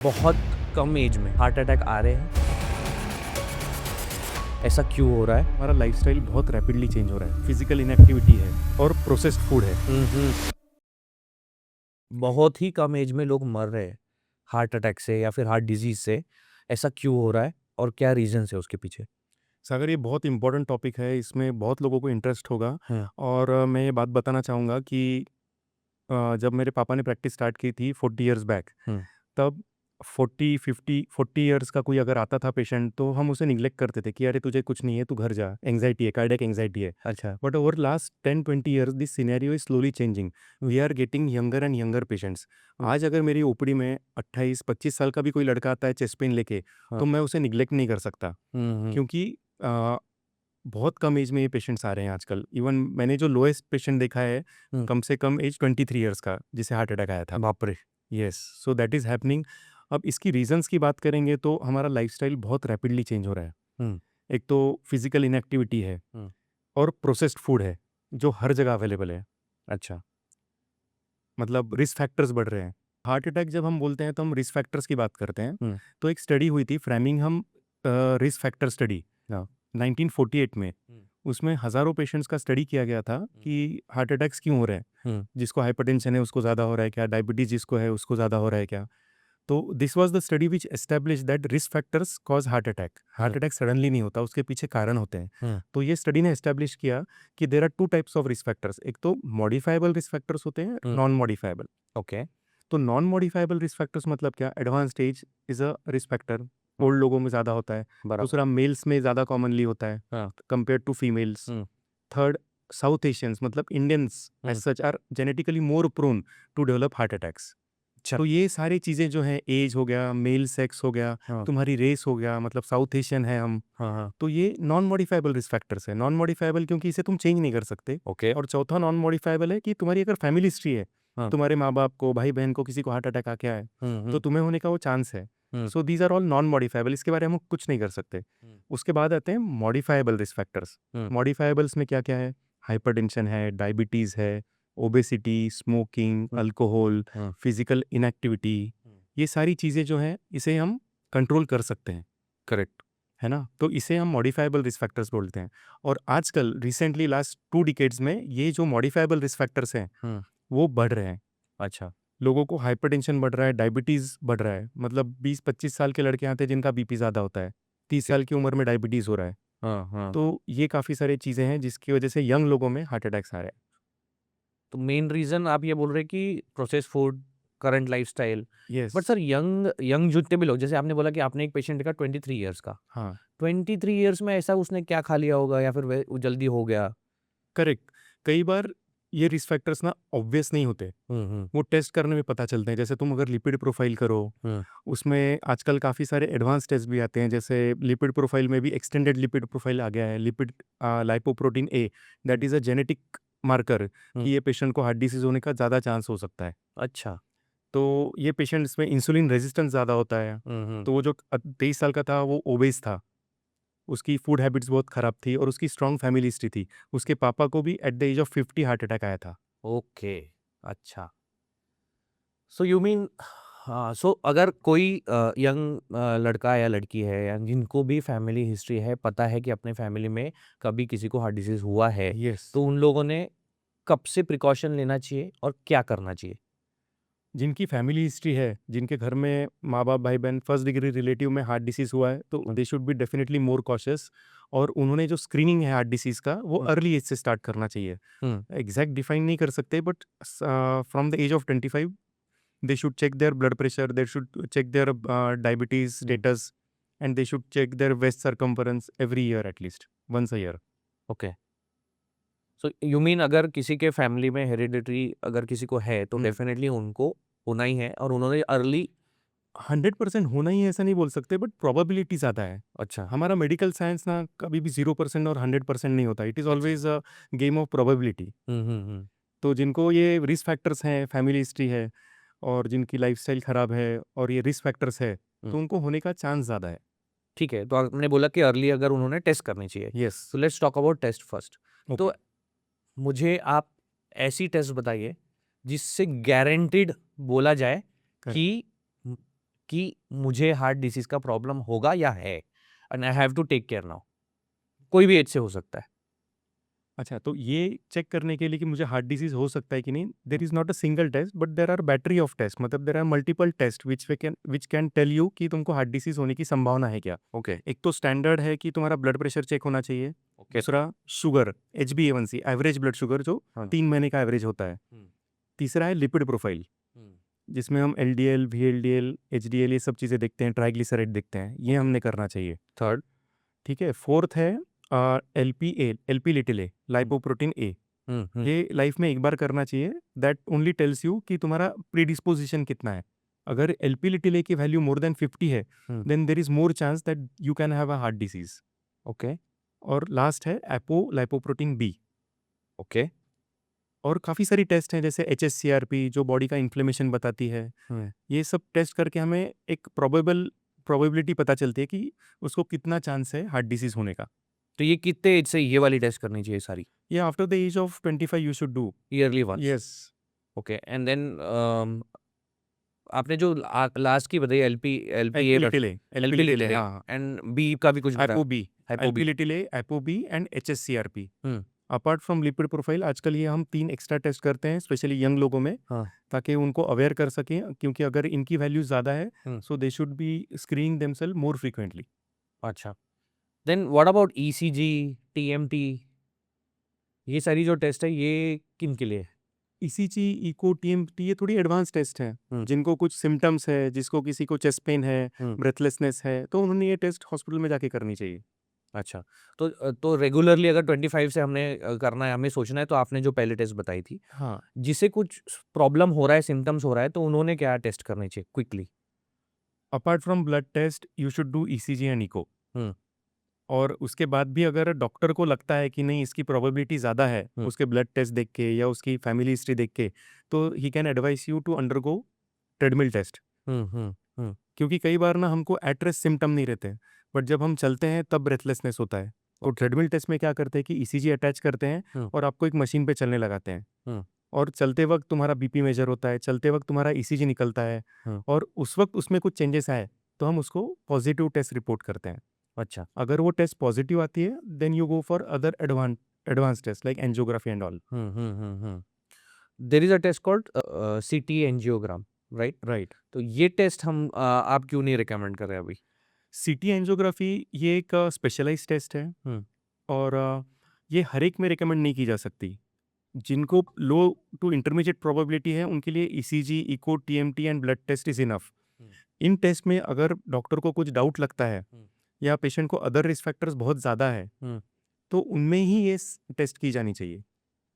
बहुत कम एज में heart attack आ रहे हैं। ऐसा क्यों हो रहा है? हमारा लाइफस्टाइल बहुत रैपिडली चेंज हो रहा है। फिजिकल इनएक्टिविटी है और प्रोसेस्ड फूड है। बहुत ही कम एज में लोग मर रहे हैं हार्ट अटैक से या फिर हार्ट डिजीज से। ऐसा क्यों हो रहा है और क्या रीजन है उसके पीछे? सागर, ये बहुत इंपॉर्टेंट टॉपिक है, इसमें बहुत लोगों को इंटरेस्ट होगा। हम्म। और मैं ये बात बताना चाहूँगा कि जब मेरे पापा ने प्रैक्टिस स्टार्ट की थी 40 इयर्स बैक, हम्म। तब 40 इयर्स का कोई अगर आता था पेशेंट, तो हम उसे निग्लेक्ट करते थे कि अरे तुझे कुछ नहीं है, तू घर जा, एंग्जाइटी है, कार्डियक एंग्जाइटी है। अच्छा। But over last 10-20 years this scenario is slowly changing. We are getting younger and younger patients. आज अगर मेरी ओपीडी में 28-25 साल का भी कोई लड़का आता है चेस्ट पेन लेके, हाँ। तो मैं उसे निग्लेक्ट नहीं कर सकता, हम्म। क्योंकि बहुत कम एज में ये पेशेंट्स आ रहे हैं आजकल। इवन मैंने जो लोएस्ट पेशेंट देखा है, हम्म। कम से कम एज 23 इयर्स का, जिसे हार्ट अटैक आया था। बाप रे। Yes, so that is happening. अब इसकी रीजंस की बात करेंगे तो हमारा लाइफस्टाइल बहुत रैपिडली चेंज हो रहा है। हम्म। एक तो फिजिकल इनएक्टिविटी है हम्म। और प्रोसेस्ड फूड है, जो हर जगह अवेलेबल है। अच्छा। मतलब रिस्क फैक्टर्स बढ़ रहे हैं। हार्ट अटैक जब हम बोलते हैं तो हम रिस्क फैक्टर्स की बात करते हैं। हम्म। तो एक स्टडी हुई थी, फ्रेमिंघम रिस्क फैक्टर स्टडी, हाँ। 1948 में। हम्म। उसमें हज़ारों पेशेंट्स का स्टडी किया गया था कि हार्ट अटैक्स क्यों हो रहे हैं। हम्म। जिसको हाइपरटेंशन है उसको ज़्यादा हो रहा है क्या, डायबिटीज़ जिसको है उसको ज़्यादा हो रहा है क्या। तो this was the study which establish that risk factors cause heart attack. Heart attack suddenly नहीं होता, उसके पीछे कारण होते हैं। हम्म। तो ये स्टडी ने एस्टैब्लिश किया कि there are two types of risk factors. एक तो मॉडिफाइबल रिस्क फैक्टर्स होते हैं, हम्म। Non modifiable. ओके। तो नॉन मॉडिफाइबल रिस्क फैक्टर्स मतलब क्या? Advanced age is a risk factor, old लोगों में ज़्यादा होता है। बराबर। दूसरा, मेल्स में ज़्यादा कॉमनली होता है हाँ। Compare to females. Hmm. Third, South Asians मतलब Indians as hmm. Such are genetically more prone to develop heart attacks. अच्छा। तो ये सारी चीज़ें जो हैं, एज हो गया, मेल सेक्स हो गया, हाँ। तुम्हारी रेस हो गया, मतलब साउथ एशियन है हम, हाँ। हाँ। तो ये नॉन मॉडिफाइबल रिस्क फैक्टर्स है। नॉन मॉडिफाइबल क्योंकि इसे तुम चेंज नहीं कर सकते। ओके। और चौथा नॉन मॉडिफाइबल है कि तुम्हारी अगर फैमिली हिस्ट्री है, हाँ। तुम्हारे माँ बाप को, भाई बहन को किसी को हार्ट अटैक आके आए, तो हम्म। तुम्हें होने का वो चांस है। Hmm. So these are all non modifiable, इसके बारे में हम कुछ नहीं कर सकते। हम्म। उसके बाद आते हैं modifiable risk factors. Hmm. Modifiables में क्या क्या है? हाइपरटेंशन है, डायबिटीज़ है, obesity, smoking, hmm. Alcohol, hmm. Physical inactivity. ये सारी चीज़ें जो हैं, इसे हम कंट्रोल कर सकते हैं, करेक्ट। है ना? तो इसे हम मॉडिफाइबल रिस्क फैक्टर्स बोलते हैं। और आजकल रिसेंटली लास्ट 2 डिकेड्स में ये जो मॉडिफाइबल रिस्क फैक्टर्स हैं, हम्म। वो बढ़ रहे हैं। अच्छा। लोगों को हाइपरटेंशन बढ़ रहा है, डायबिटीज़ बढ़ रहा है। मतलब 20-25 साल के लड़के आते हैं जिनका बीपी ज़्यादा होता है, 30 ओके। साल की उम्र में डायबिटीज़ हो रहा है। हाँ। हाँ। तो ये काफ़ी सारी चीज़ें हैं जिसकी वजह से यंग लोगों में हार्ट अटैक्स आ रहे हैं। तो मेन रीजन आप ये बोल रहे हैं कि process food, current lifestyle. Yes. But sir young young जितने भी लोग, जैसे आपने बोला कि आपने एक पेशेंट देखा 23 इयर्स का। हाँ, 23 इयर्स में ऐसा उसने क्या खा लिया होगा या फिर वो जल्दी हो गया? करेक्ट। कई बार ये रिस्क फैक्टर्स ना ऑब्वियस नहीं होते। हम्म। वो टेस्ट करने में पता चलते हैं। जैसे तुम अगर लिपिड प्रोफाइल करो, हम्म। उसमें आजकल काफ़ी सारे एडवांस टेस्ट भी आते हैं। जैसे लिपिड प्रोफाइल में भी एक्सटेंडेड लिपिड प्रोफाइल आ गया है, lipid lipoprotein A, that is a genetic marker hmm. कि ये पेशेंट को हार्ट डिसीज़ होने का ज़्यादा चांस हो सकता है। अच्छा। तो ये पेशेंट्स में इंसुलिन रेजिस्टेंस ज़्यादा होता है। हम्म। तो वो जो 23 साल का था, वो ओबेस था। उसकी फूड हैबिट्स बहुत ख़राब थी और उसकी स्ट्रॉन्ग फैमिली हिस्ट्री थी। उसके पापा को भी at the age of 50 heart attack आया था। ओके। अच्छा। सो यू मीन, हाँ, सो अगर कोई यंग लड़का या लड़की है या जिनको भी फैमिली हिस्ट्री है, पता है कि अपने फैमिली में कभी किसी को हार्ट डिजीज हुआ है, यस। तो उन लोगों ने कब से प्रिकॉशन लेना चाहिए और क्या करना चाहिए? जिनकी फैमिली हिस्ट्री है, जिनके घर में माँ-बाप, भाई-बहन, फर्स्ट डिग्री रिलेटिव में हार्ट डिसीज़ हुआ है, तो they should be definitely more cautious. और उन्होंने जो स्क्रीनिंग है हार्ट डिसीज़ का, वो हम्म। अर्ली एज से स्टार्ट करना चाहिए। हम्म। एग्ज़ैक्ट डिफाइन नहीं कर सकते, but from the age of 25 they should check their blood pressure, they should check their diabetes status, and they should check their waist circumference every year at least, once a year. Okay. So you mean अगर किसी के family में hereditary अगर किसी को है तो हुँ। Definitely उनको होना ही है और उन्होंने अर्ली। 100% होना ही है ऐसा नहीं बोल सकते, बट प्रोबेबिलिटी ज़्यादा है। अच्छा। हमारा मेडिकल साइंस ना कभी भी 0% और 100% नहीं होता। इट इज़ अच्छा। Always a game of probability. Hmm. तो जिनको ये रिस्क फैक्टर्स हैं, फैमिली हिस्ट्री है और जिनकी लाइफ़स्टाइल ख़राब है और ये रिस्क फैक्टर्स है, हम्म। तो उनको होने का चांस ज़्यादा है। ठीक है, तो आपने बोला कि अर्ली अगर उन्होंने टेस्ट करनी चाहिए। येस। तो let's talk about test first. Okay. तो मुझे आप ऐसी टेस्ट बताइए जिससे गारंटीड बोला जाए कि कि मुझे हार्ट डिसीज का प्रॉब्लम होगा या है and I have to take care now? कोई भी एज से हो सकता है। अच्छा, तो ये चेक करने के लिए कि मुझे हार्ट डिसीज़ हो सकता है कि नहीं, there is not a single test but there are battery of test, मतलब there are multiple test which can tell you कि तुमको हार्ट डिसीज़ होने की संभावना है क्या। ओके, एक तो स्टैंडर्ड है कि तुम्हारा ब्लड प्रेशर चेक होना चाहिए। ओके। दूसरा sugar, HbA1c average blood sugar जो हाँ। 3 महीने का एवरेज होता है। हुँ, तीसरा है लिपिड प्रोफाइल, हुँ, जिसमें हम LDL, VLDL, HDL ये सब चीज़ें देखते हैं, ट्राइग्लिसराइड देखते हैं, ये ओके। हमने करना चाहिए। थर्ड? ठीक है, फोर्थ है LP लिटिल ए, हुँ, लाइपोप्रोटीन ए। हुँ, हुँ, ये लाइफ में एक बार करना चाहिए। दैट ओनली टेल्स यू कि तुम्हारा प्रीडिस्पोजिशन कितना है। अगर LP लिटिल ए की वैल्यू मोर देन 50 है, hmm, then there is more chance that you can have a heart disease. Okay, और लास्ट है एपो लाइपोप्रोटीन बी। ओके। और काफ़ी सारी टेस्ट हैं जैसे HSCRP जो बॉडी का इन्फ्लेमेशन बताती है। हुँ, ये सब टेस्ट करके हमें एक प्रोबेबिलिटी पता चलती है कि उसको कितना चांस है हार्ट डिसीज होने का। तो ये कितने एज से ये वाली टेस्ट करनी चाहिए सारी? ये after the age of 25 you should do. Yearly once? Yes. Okay and then आपने जो लास्ट की बताई LPA but LP LP little A, little हाँ। एंड बी का भी कुछ बताया? Apo B, hypo B. LP little A, apo B and HSCRP। Hmm, apart from lipid profile आजकल ये हम 3 एक्स्ट्रा टेस्ट करते हैं स्पेशली यंग लोगों में, हाँ, ताकि उनको अवेयर कर सकें, क्योंकि अगर इनकी वैल्यू ज़्यादा है hmm, so they should be screening themselves more frequently. अच्छा। Then what about ECG, TMT ये सारी जो टेस्ट है ये किन के लिए है? ECG, इको, TMT ये थोड़ी एडवांस टेस्ट हैं। हुँ, जिनको कुछ सिम्टम्स है, जिसको किसी को चेस्ट पेन है, हुँ, ब्रेथलेसनेस है, तो उन्होंने ये टेस्ट हॉस्पिटल में जाके करनी चाहिए। अच्छा। तो रेगुलरली अगर 25 से हमने करना है, हमें सोचना है तो आपने जो पहले टेस्ट बताई थी, हाँ। जिसे कुछ प्रॉब्लम हो रहा है, सिम्पटम्स हो रहा है तो उन्होंने क्या टेस्ट करनी चाहिए quickly? Apart from blood test you should do ECG and echo. हुँ, और उसके बाद भी अगर डॉक्टर को लगता है कि नहीं इसकी प्रोबेबिलिटी ज़्यादा है, हुँ, उसके ब्लड टेस्ट देख के या उसकी फैमिली हिस्ट्री देख के, तो he can advise you to undergo treadmill test. हुँ, हुँ, हुँ, क्योंकि कई बार ना हमको एट रेस्ट सिम्टम नहीं रहते, बट जब हम चलते हैं तब ब्रेथलेसनेस होता है। तो ओके। ट्रेडमिल टेस्ट में क्या करते हैं कि ECG अटैच करते हैं हुँ, और आपको एक मशीन पे चलने लगाते हैं। हुँ, और चलते वक्त तुम्हारा BP मेजर होता है, चलते वक्त तुम्हारा ECG निकलता है। हुँ, और उस वक्त उसमें कुछ चेंजेस आए तो हम उसको पॉजिटिव टेस्ट रिपोर्ट करते हैं। अच्छा। अगर वो टेस्ट पॉजिटिव आती है then you go for other advance test like angiography and all. Hmm, hmm, hmm, hmm. There is a test called CT angiogram, right? Right. तो ये टेस्ट आप क्यों नहीं रिकमेंड कर रहे अभी? CT एंजियोग्राफी ये एक स्पेशलाइज्ड टेस्ट है। हुँ, और ये हर एक में रिकमेंड नहीं की जा सकती। जिनको लो टू इंटरमीडिएट प्रोबेबिलिटी है उनके लिए ECG, echo, TMT and blood test is enough. Hmm, इन टेस्ट में अगर डॉक्टर को कुछ डाउट लगता है हुँ, या पेशेंट को अदर रिस्क फैक्टर्स बहुत ज़्यादा है, हुँ, तो उनमें ही ये टेस्ट की जानी चाहिए।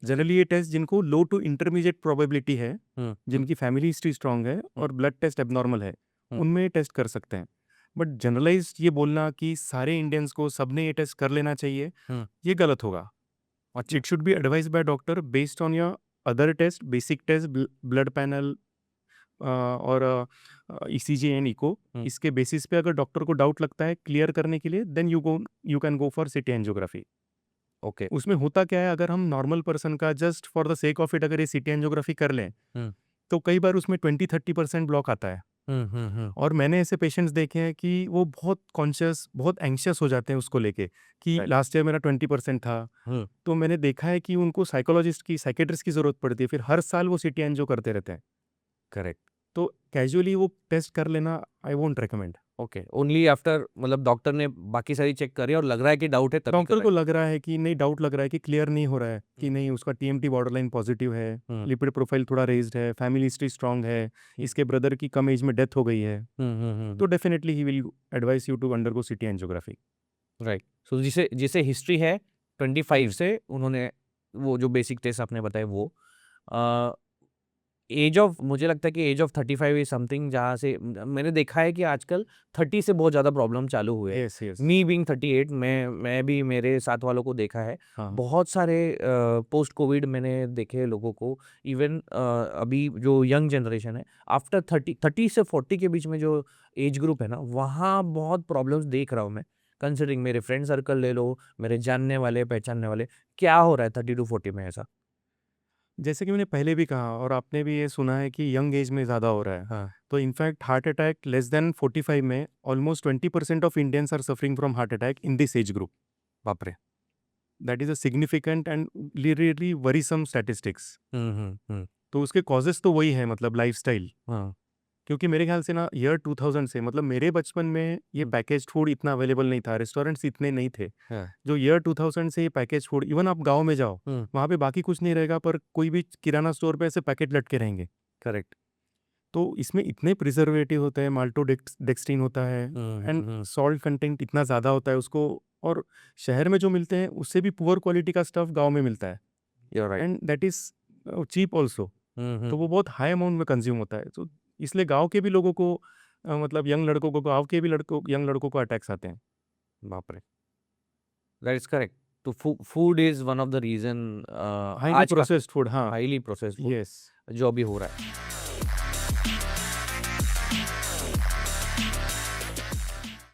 जनरली ये टेस्ट जिनको लो टू इंटरमीडिएट प्रोबेबिलिटी है, हुँ, हुँ, जिनकी फैमिली हिस्ट्री स्ट्रांग है हुँ, और ब्लड टेस्ट एबनॉर्मल है, हुँ, उनमें ये टेस्ट कर सकते हैं। बट जनरलाइज्ड ये बोलना कि सारे इंडियंस को सबने ये टेस्ट कर लेना चाहिए, हुँ, ये गलत होगा। अच्छा। It should be advised by doctor based on your other test, basic test, blood panel और ECG एंड इको। हुँ, इसके बेसिस पे अगर डॉक्टर को डाउट लगता है क्लियर करने के लिए, then you can go for CT angiography. Okay. उसमें होता क्या है, अगर हम नॉर्मल पर्सन का just for the sake of it अगर ये सिटी एंजियोग्राफी कर लें, हुँ, तो कई बार उसमें 20-30% ब्लॉक आता है। हुँ, हुँ, हुँ, और मैंने ऐसे पेशेंट्स देखे हैं कि वो बहुत कॉन्शियस, बहुत एंग्शियस हो जाते हैं उसको लेके कि राइट। लास्ट ईयर मेरा 20% था। हुँ, तो मैंने देखा है कि उनको साइकोलॉजिस्ट की, साइकियाट्रिस्ट की ज़रूरत पड़ती है, फिर हर साल वो सिटी एंजियो करते रहते हैं। करेक्ट। तो कैजुअली वो टेस्ट कर लेना I won't recommend. Okay, only after मतलब डॉक्टर ने बाकी सारी चेक करी और लग रहा है कि डाउट है तभी डॉक्टर को कराई। लग रहा है कि नहीं, डाउट लग रहा है कि क्लियर नहीं हो रहा है, कि हुँ, नहीं उसका TMT बॉर्डरलाइन पॉजिटिव है, हुँ, लिपिड प्रोफाइल थोड़ा रेज्ड है, फैमिली हिस्ट्री स्ट्रांग है, हुँ, इसके ब्रदर की कम एज में डेथ हो गई है, हुँ, हुँ, हुँ, तो definitely he will advise you to undergo CT angiography. Right. So जिसे जिसे हिस्ट्री है 25 हुँ। से उन्होंने वो जो बेसिक टेस्ट आपने बताए वो अ, एज ऑफ मुझे लगता है कि एज ऑफ 35 इज़ समथिंग जहाँ से मैंने देखा है कि आजकल 30 से बहुत ज़्यादा प्रॉब्लम चालू हुए हैं। Yes, yes. मी बीइंग 38 मैं भी मेरे साथ वालों को देखा है। हाँ। बहुत सारे पोस्ट कोविड मैंने देखे लोगों को इवन अभी जो यंग जनरेशन है आफ्टर 30 से 40 के बीच में जो एज ग्रुप है ना, वहाँ बहुत प्रॉब्लम्स देख रहा हूँ मैं। कंसिडरिंग मेरे फ्रेंड सर्कल ले लो, मेरे जानने वाले, पहचानने वाले, क्या हो रहा है 30 टू 40 में ऐसा? जैसे कि मैंने पहले भी कहा और आपने भी ये सुना है कि यंग एज में ज़्यादा हो रहा है। हाँ। तो in fact heart attack less than 45 में almost 20% of Indians are suffering from heart attack in this age group. बाप रे! That is a significant and really worrisome statistics. हुँ। तो उसके कॉजेज़ तो वही है, मतलब लाइफ़स्टाइल। हाँ। क्योंकि मेरे ख्याल से ना ईयर 2000 से, मतलब मेरे बचपन में ये हुँ। पैकेज्ड फूड इतना अवेलेबल नहीं था, रेस्टोरेंट्स इतने नहीं थे। हाँ। जो ईयर 2000 से ये पैकेज फूड, इवन आप गाँव में जाओ, हुँ। वहाँ पे बाकी कुछ नहीं रहेगा पर कोई भी किराना स्टोर पे ऐसे पैकेट लटके रहेंगे। करेक्ट। तो इसमें इतने प्रिजर्वेटिव होते हैं, माल्टोडेक्सट्रिन होता है एंड हुँ। सॉल्ट कंटेंट इतना ज़्यादा होता है उसको, और शहर में जो मिलते हैं उससे भी पुअर क्वालिटी का स्टफ गाँव में मिलता है you are right. And that is cheap also. हुँ। तो वो बहुत हाई अमाउंट में कंज़्यूम होता है। तो इसलिए गाँव के भी लोगों को मतलब यंग लड़कों को, गाँव के भी यंग लड़कों को अटैक्स आते हैं। बाप रे! That is correct. तो food is one of the reason highly आज का प्रोसेस्ड फूड, हाँ, हाइली प्रोसेस्ड फूड येस। जो अभी हो रहा है।